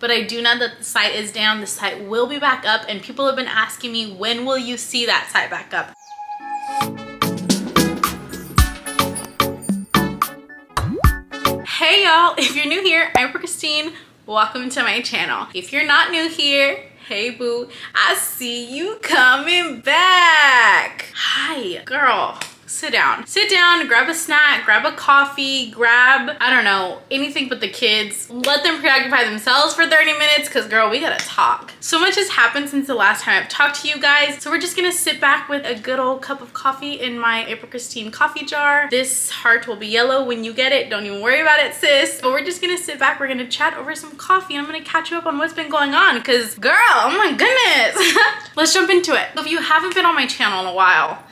but I do know that the site is down. The site will be back up, and people have been asking me, when will you see that site back up? Hey y'all, if you're new here, I'm April.Kristine. Welcome to my channel. If you're not new here, hey boo, I see you coming back. Hi, girl. Sit down, grab a snack, grab a coffee, grab, I don't know, anything but the kids. Let them preoccupy themselves for 30 minutes because girl, we gotta talk. So much has happened since the last time I've talked to you guys. So we're just gonna sit back with a good old cup of coffee in my April.Kristine coffee jar. This heart will be yellow when you get it. Don't even worry about it, sis. But we're just gonna sit back, we're gonna chat over some coffee, and I'm gonna catch you up on what's been going on because girl, oh my goodness. Let's jump into it. If you haven't been on my channel in a while,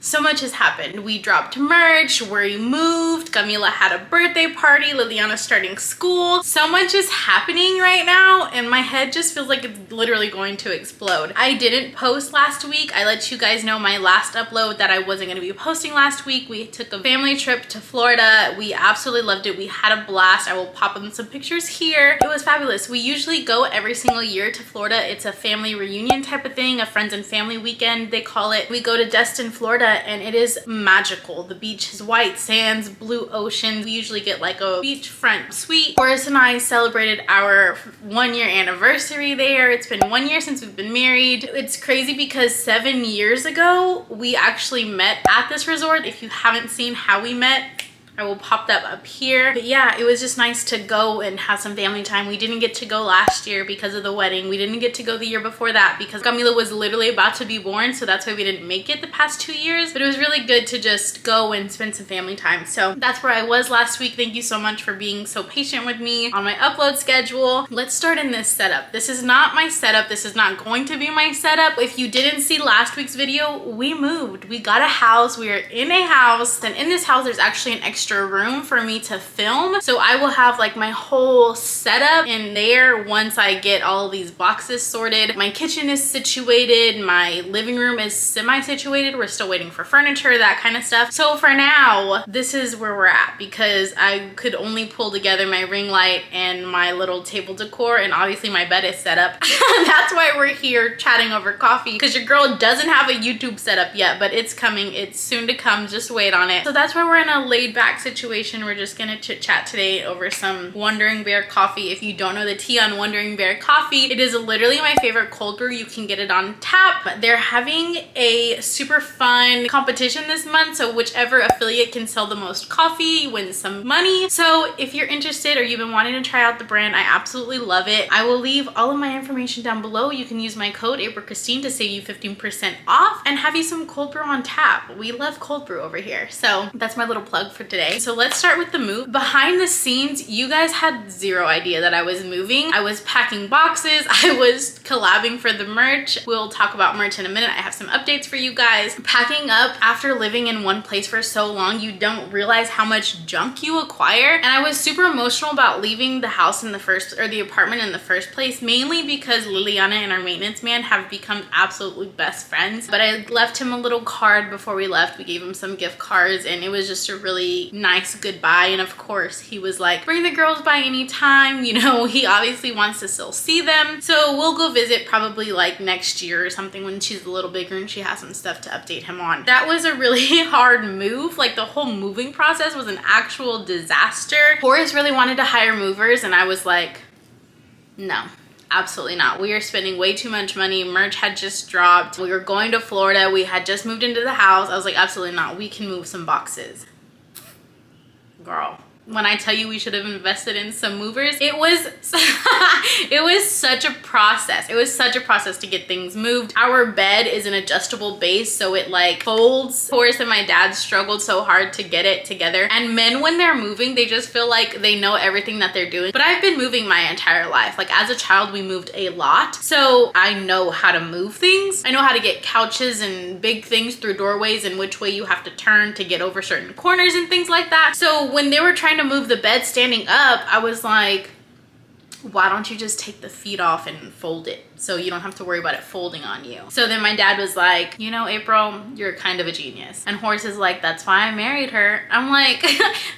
so much has happened. We dropped merch, we moved, Camila had a birthday party, Liliana's starting school. So much is happening right now and my head just feels like it's literally going to explode. I didn't post last week. I let you guys know my last upload that I wasn't gonna be posting last week. We took a family trip to Florida. We absolutely loved it. We had a blast. I will pop in some pictures here. It was fabulous. We usually go every single year to Florida. It's a family reunion type of thing, a friends and family weekend, they call it. We go to Destin, Florida, and it is magical. The beach is white sands, blue ocean. We usually get like a beachfront suite. Horace and I celebrated our 1-year anniversary there. It's been 1 year since we've been married. It's crazy because 7 years ago, we actually met at this resort. If you haven't seen how we met, I will pop that up here. But yeah, it was just nice to go and have some family time. We didn't get to go last year because of the wedding. We didn't get to go the year before that because Camila was literally about to be born. So that's why we didn't make it the past 2 years. But it was really good to just go and spend some family time. So that's where I was last week. Thank you so much for being so patient with me on my upload schedule. Let's start in this setup. This is not my setup. This is not going to be my setup. If you didn't see last week's video, we moved. We got a house. We are in a house. And in this house, there's actually an extra room for me to film, so I will have like my whole setup in there once I get all these boxes sorted. My kitchen is situated, my living room is semi-situated. We're still waiting for furniture, that kind of stuff. So for now, this is where we're at because I could only pull together my ring light and my little table decor, and obviously my bed is set up. That's why we're here chatting over coffee, because your girl doesn't have a YouTube setup yet, but it's coming. It's soon to come. Just wait on it. So that's why we're in a laid back situation. We're just gonna chit chat today over some Wandering Bear coffee. If you don't know the tea on Wandering Bear coffee, it is literally my favorite cold brew. You can get it on tap. They're having a super fun competition this month, so whichever affiliate can sell the most coffee wins some money. So if you're interested or you've been wanting to try out the brand, I absolutely love it. I will leave all of my information down below. You can use my code April.Kristine to save you 15% off and have you some cold brew on tap. We love cold brew over here. So that's my little plug for today. So let's start with the move. Behind the scenes, you guys had zero idea that I was moving. I was packing boxes. I was collabing for the merch. We'll talk about merch in a minute. I have some updates for you guys. Packing up after living in one place for so long, you don't realize how much junk you acquire. And I was super emotional about leaving the house in the the apartment in the first place, mainly because Liliana and our maintenance man have become absolutely best friends. But I left him a little card before we left. We gave him some gift cards, and it was just a really nice goodbye. And of course he was like, bring the girls by anytime. You know, he obviously wants to still see them, so we'll go visit probably like next year or something when she's a little bigger and she has some stuff to update him on. That was a really hard move. Like the whole moving process was an actual disaster. Horace really wanted to hire movers and I was like, no, absolutely not. We are spending way too much money. Merch had just dropped. We were going to Florida. We had just moved into the house. I was like, absolutely not. We can move some boxes. Girl, when I tell you we should have invested in some movers, it was it was such a process. It was such a process to get things moved. Our bed is an adjustable base, so it like folds. Horace and my dad struggled so hard to get it together. And men, when they're moving, they just feel like they know everything that they're doing. But I've been moving my entire life. Like as a child, we moved a lot. So I know how to move things. I know how to get couches and big things through doorways and which way you have to turn to get over certain corners and things like that. So when they were trying to move the bed standing up, I was like, why don't you just take the feet off and fold it so you don't have to worry about it folding on you? So then my dad was like, you know, April, you're kind of a genius. And Horace is like, that's why I married her. I'm like,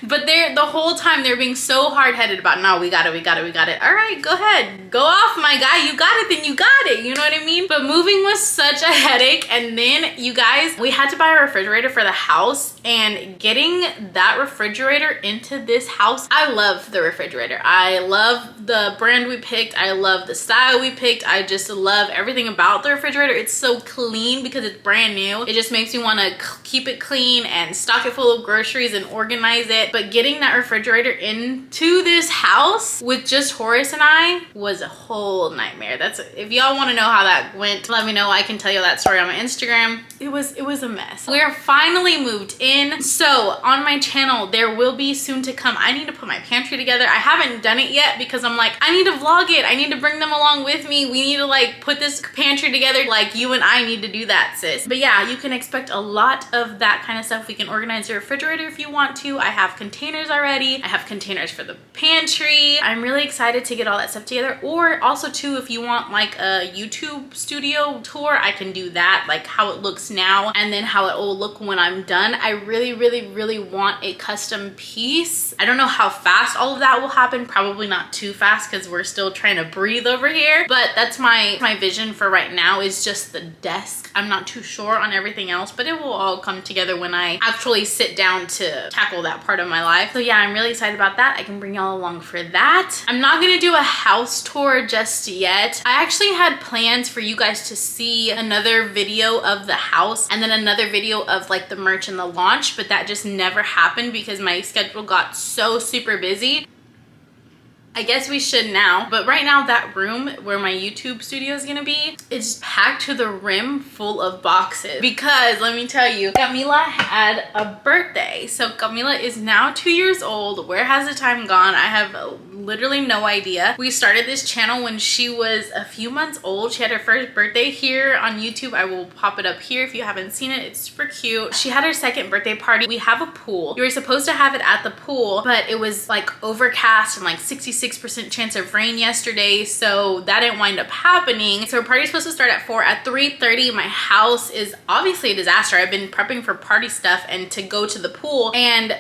but the whole time they're being so hard-headed about, no, we got it. All right, go ahead, go off, my guy, you got it, then you got it, you know what I mean? But moving was such a headache. And then you guys, we had to buy a refrigerator for the house, and getting that refrigerator into this house, I love the refrigerator. I love the brand we picked. I love the style we picked. I just love everything about the refrigerator. It's so clean because it's brand new. It just makes me want to keep it clean and stock it full of groceries and organize it. But getting that refrigerator into this house with just Horace and I was a whole nightmare. That's, if y'all want to know how that went, let me know. I can tell you that story on my Instagram. It was a mess. We're finally moved in. So on my channel, there will be soon to come. I need to put my pantry together. I haven't done it yet because I'm like, I need to vlog it. I need to bring them along with me. We need to like put this pantry together. Like, you and I need to do that, sis. But yeah, you can expect a lot of that kind of stuff. We can organize your refrigerator if you want to. I have containers already. I have containers for the pantry. I'm really excited to get all that stuff together. Or also too, if you want like a YouTube studio tour, I can do that, like how it looks now and then how it will look when I'm done. I really want a custom piece. I don't know how fast all of that will happen. Probably not too fast because we're still trying to breathe over here. But that's my vision for right now, is just the desk. I'm not too sure on everything else, but it will all come together when I actually sit down to tackle that part of my life. So yeah, I'm really excited about that. I can bring y'all along for that. I'm not gonna do a house tour just yet. I actually had plans for you guys to see another video of the house and then another video of like the merch and the launch, but that just never happened because my schedule got so super busy. I guess we should now, but right now that room where my YouTube studio is gonna be, it's packed to the rim full of boxes because let me tell you, Camila had a birthday. So Camila is now 2 years old. Where has the time gone? I have literally no idea. We started this channel when she was a few months old. She had her first birthday here on YouTube. I will pop it up here if you haven't seen it. It's super cute. She had her second birthday party. We have a pool. You were supposed to have it at the pool, but it was like overcast and like 66% chance of rain yesterday, so that didn't wind up happening. So our party's supposed to start at 4. At 3:30, my house is obviously a disaster. I've been prepping for party stuff and to go to the pool, and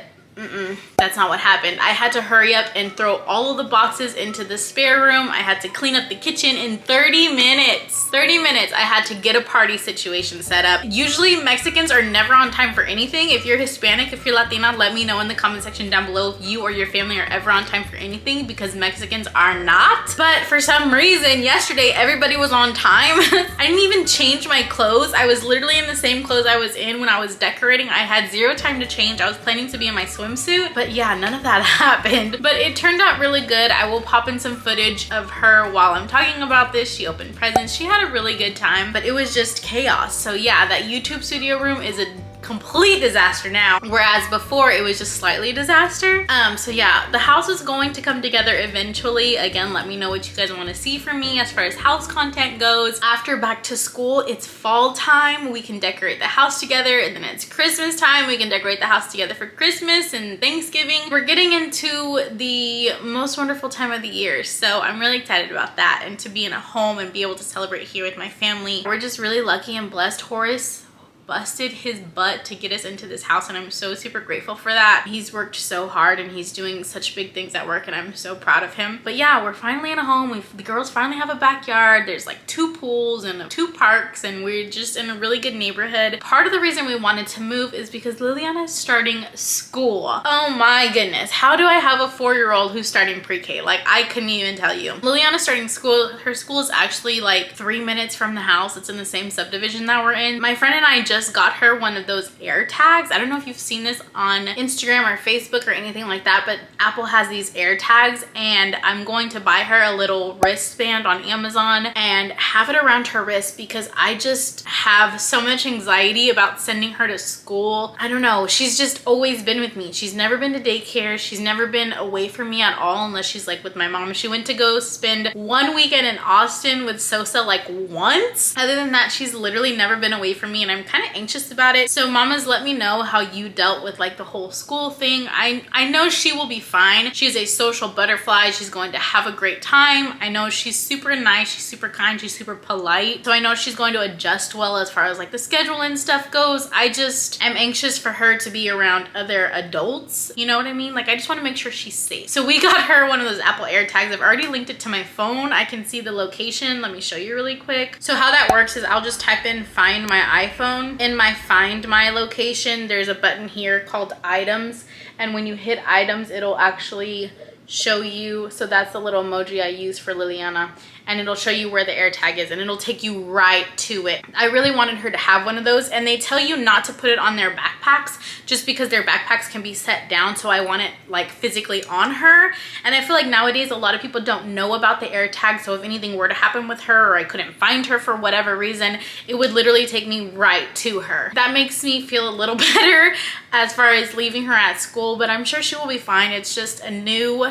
that's not what happened. I had to hurry up and throw all of the boxes into the spare room. I had to clean up the kitchen in 30 minutes. 30 minutes. I had to get a party situation set up. Usually Mexicans are never on time for anything. If you're Hispanic, if you're Latina, let me know in the comment section down below if you or your family are ever on time for anything, because Mexicans are not. But for some reason, yesterday, everybody was on time. I didn't even change my clothes. I was literally in the same clothes I was in when I was decorating. I had zero time to change. I was planning to be in my swimsuit, but yeah, none of that happened. But it turned out really good. I will pop in some footage of her while I'm talking about this. She opened presents. She had a really good time, but it was just chaos. So yeah, that YouTube studio room is a complete disaster now, whereas before it was just slightly disaster. So yeah, the house is going to come together eventually. Again, let me know what you guys want to see from me as far as house content goes. After back to school, it's fall time. We can decorate the house together, and then it's Christmas time. We can decorate the house together for Christmas and Thanksgiving. We're getting into the most wonderful time of the year, so I'm really excited about that, and to be in a home and be able to celebrate here with my family. We're just really lucky and blessed. Horace busted his butt to get us into this house, and I'm so super grateful for that. He's worked so hard and he's doing such big things at work, and I'm so proud of him. But yeah, we're finally in a home. The girls finally have a backyard. There's like 2 pools and 2 parks, and we're just in a really good neighborhood. Part of the reason we wanted to move is because Liliana is starting school. Oh my goodness, how do I have a 4-year-old who's starting pre-K? Like, I couldn't even tell you. Liliana's starting school. Her school is actually like 3 minutes from the house. It's in the same subdivision that we're in. My friend and I just got her one of those air tags. I don't know if you've seen this on Instagram or Facebook or anything like that, but Apple has these air tags, and I'm going to buy her a little wristband on Amazon and have it around her wrist, because I just have so much anxiety about sending her to school. I don't know, she's just always been with me. She's never been to daycare. She's never been away from me at all, unless she's like with my mom. She went to go spend 1 weekend in Austin with Sosa like once. Other than that, she's literally never been away from me, and I'm kind of of anxious about it. So mamas, let me know how you dealt with like the whole school thing. I know she will be fine. She's a social butterfly. She's going to have a great time. I know she's super nice. She's super kind. She's super polite. So I know she's going to adjust well as far as like the schedule and stuff goes. I just am anxious for her to be around other adults. You know what I mean? Like I just want to make sure she's safe. So we got her one of those Apple AirTags. I've already linked it to my phone. I can see the location. Let me show you really quick. So how that works is I'll just type in find my iPhone. In my find my location, there's a button here called items. And when you hit items, it'll actually show you. So that's the little emoji I use for Liliana. And it'll show you where the AirTag is and it'll take you right to it. I really wanted her to have one of those, and they tell you not to put it on their backpacks just because their backpacks can be set down. So I want it like physically on her. And I feel like nowadays a lot of people don't know about the AirTag. So if anything were to happen with her or I couldn't find her for whatever reason, it would literally take me right to her. That makes me feel a little better as far as leaving her at school, but I'm sure she will be fine. It's just a new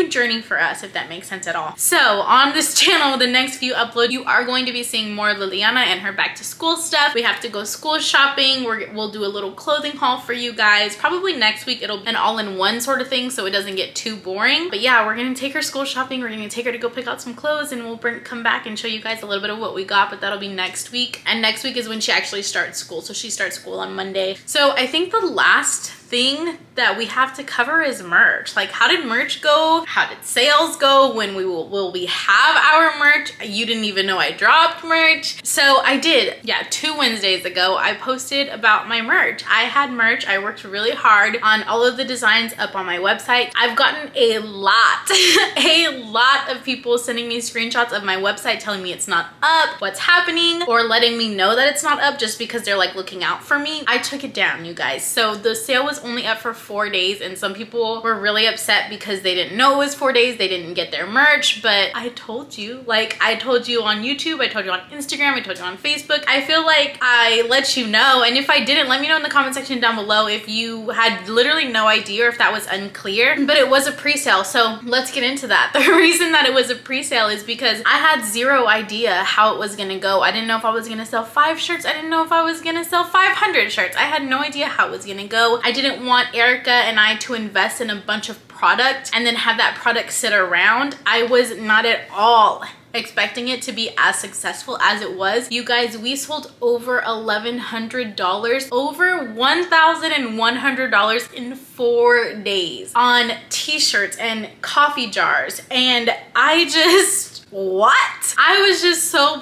journey for us, if that makes sense at all. So on this channel, the next few uploads, you are going to be seeing more Liliana and her back to school stuff. We have to go school shopping. We'll do a little clothing haul for you guys. Probably next week it'll be an all-in-one sort of thing so it doesn't get too boring. But yeah, we're gonna take her school shopping. We're gonna take her to go pick out some clothes, and we'll come back and show you guys a little bit of what we got, but that'll be next week. And next week is when she actually starts school. So she starts school on Monday. So I think the last thing that we have to cover is merch. Like, how did merch go? How did sales go? When will we have our merch? You didn't even know I dropped merch. So I did, yeah, 2 Wednesdays ago, I posted about my merch. I had merch. I worked really hard on all of the designs up on my website. I've gotten a lot, a lot of people sending me screenshots of my website telling me it's not up, what's happening, or letting me know that it's not up just because they're like looking out for me. I took it down, you guys. So the sale was only up for 4 days, and some people were really upset because they didn't know it was 4 days. They didn't get their merch, but I told you, like I told you on YouTube, I told you on Instagram, I told you on Facebook. I feel like I let you know, and if I didn't, let me know in the comment section down below if you had literally no idea or if that was unclear. But it was a pre-sale, so let's get into that. The reason that it was a pre-sale is because I had zero idea how it was gonna go. I didn't know if I was gonna sell 5 shirts. I didn't know if I was gonna sell 500 shirts. I had no idea how it was gonna go. I didn't want Erica and I to invest in a bunch of product and then have that product sit around. I was not at all expecting it to be as successful as it was. You guys, we sold over $1,100, over $1,100 in 4 days on t-shirts and coffee jars. And I just, what? I was just so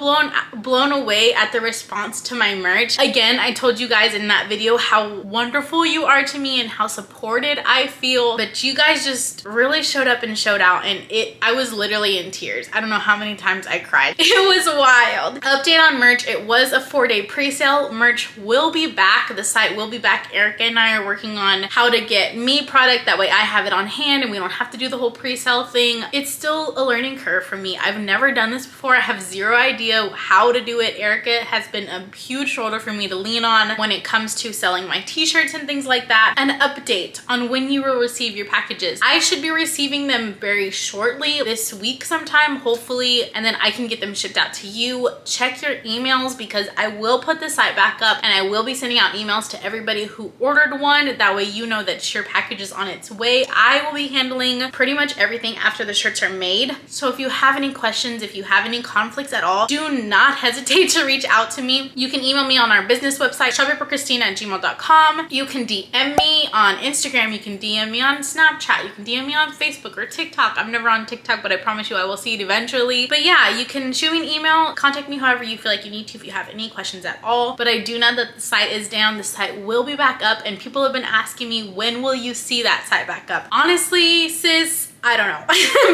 blown away at the response to my merch. Again, I told you guys in that video how wonderful you are to me and how supported I feel, but you guys just really showed up and showed out, and I was literally in tears. I don't know how many times I cried. It was wild. Update on merch, it was a 4-day pre-sale. Merch will be back. The site will be back. Erica and I are working on how to get me product. That way I have it on hand and we don't have to do the whole pre-sale thing. It's still a learning curve for me. I've never done this before. I have zero idea how to do it. Erica has been a huge shoulder for me to lean on when it comes to selling my t-shirts and things like that. An update on when you will receive your packages. I should be receiving them very shortly, this week sometime, hopefully, and then I can get them shipped out to you. Check your emails because I will put the site back up and I will be sending out emails to everybody who ordered one. That way you know that your package is on its way. I will be handling pretty much everything after the shirts are made. So if you have any questions, if you have any conflicts at all, do not hesitate to reach out to me. You can email me on our business website, April.Kristine@gmail.com. You can DM me on Instagram. You can DM me on Snapchat. You can DM me on Facebook or TikTok. I'm never on TikTok, but I promise you I will see it eventually. But yeah, you can shoot me an email, contact me however you feel like you need to if you have any questions at all. But I do know that the site is down. The site will be back up, and people have been asking me, when will you see that site back up? Honestly, sis, I don't know.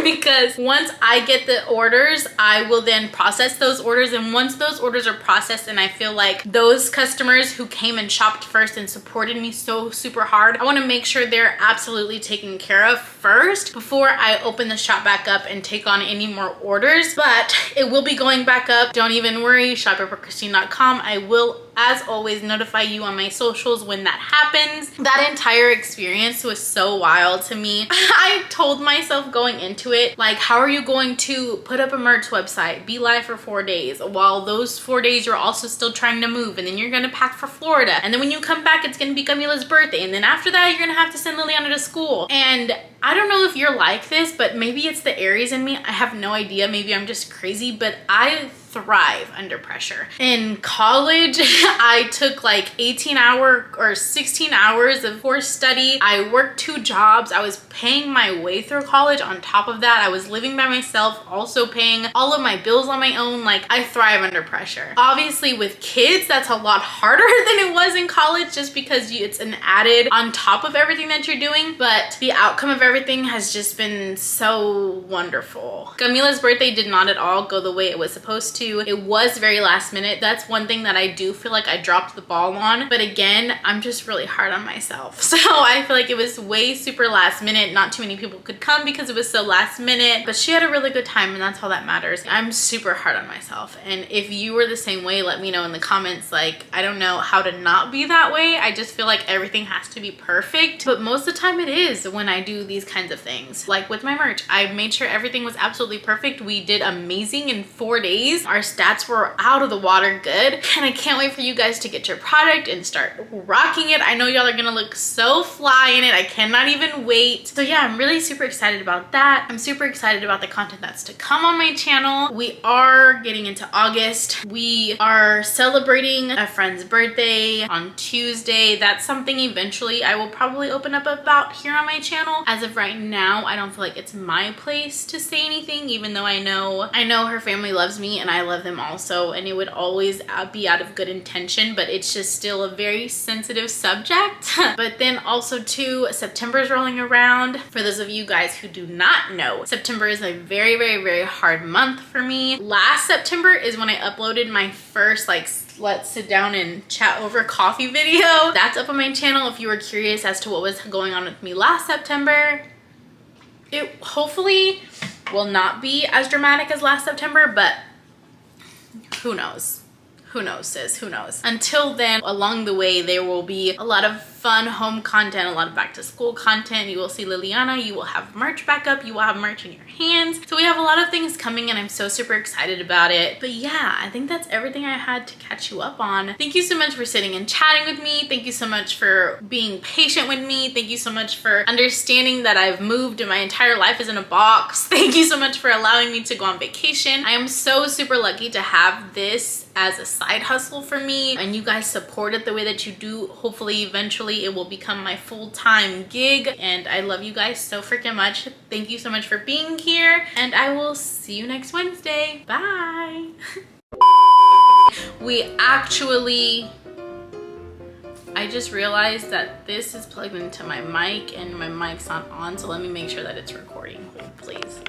Because once I get the orders, I will then process those orders. And once those orders are processed and I feel like those customers who came and shopped first and supported me so super hard, I want to make sure they're absolutely taken care of first before I open the shop back up and take on any more orders. But it will be going back up. Don't even worry, shop@April.Kristine.com. I will as always, notify you on my socials when that happens. That entire experience was so wild to me. I told myself going into it, like, how are you going to put up a merch website, be live for 4 days, while those 4 days you're also still trying to move, and then you're gonna pack for Florida, and then when you come back it's gonna be Camila's birthday, and then after that you're gonna have to send Liliana to school. And I don't know if you're like this, but maybe it's the Aries in me. I have no idea. Maybe I'm just crazy, but I thrive under pressure. In college, I took like 18-hour or 16 hours of forced study. I worked 2 jobs. I was paying my way through college. On top of that, I was living by myself, also paying all of my bills on my own. Like, I thrive under pressure. Obviously, with kids, that's a lot harder than it was in college, just because it's an added on top of everything that you're doing. But the outcome of everything has just been so wonderful. Camila's birthday did not at all go the way it was supposed to. It was very last minute. That's one thing that I do feel like I dropped the ball on. But again, I'm just really hard on myself. So I feel like it was way super last minute. Not too many people could come because it was so last minute. But she had a really good time, and that's all that matters. I'm super hard on myself. And if you were the same way, let me know in the comments. Like, I don't know how to not be that way. I just feel like everything has to be perfect. But most of the time it is when I do these kinds of things. Like with my merch, I made sure everything was absolutely perfect. We did amazing in 4 days. Our stats were out of the water good, and I can't wait for you guys to get your product and start rocking it. I know y'all are gonna look so fly in it. I cannot even wait. So yeah, I'm really super excited about that. I'm super excited about the content that's to come on my channel. We are getting into August. We are celebrating a friend's birthday on Tuesday. That's something eventually I will probably open up about here on my channel. As of right now, I don't feel like it's my place to say anything, even though I know her family loves me and I love them also, and it would always be out of good intention, but it's just still a very sensitive subject. But then also too, September is rolling around. For those of you guys who do not know, September is a very, very, very hard month for me. Last September is when I uploaded my first like let's sit down and chat over coffee video. That's up on my channel if you were curious as to what was going on with me last September. It hopefully will not be as dramatic as last September, but who knows? Who knows, sis? Who knows? Until then, along the way, there will be a lot of fun home content, a lot of back to school content. You will see Liliana, you will have merch back up, you will have merch in your hands. So we have a lot of things coming, and I'm so super excited about it. But yeah, I think that's everything I had to catch you up on. Thank you so much for sitting and chatting with me. Thank you so much for being patient with me. Thank you so much for understanding that I've moved and my entire life is in a box. Thank you so much for allowing me to go on vacation. I am so super lucky to have this as a side hustle for me, and you guys support it the way that you do. Hopefully eventually it will become my full-time gig, and I love you guys so freaking much. Thank you so much for being here, and I will see you next Wednesday. Bye. I just realized that this is plugged into my mic and my mic's not on, so let me make sure that it's recording, please.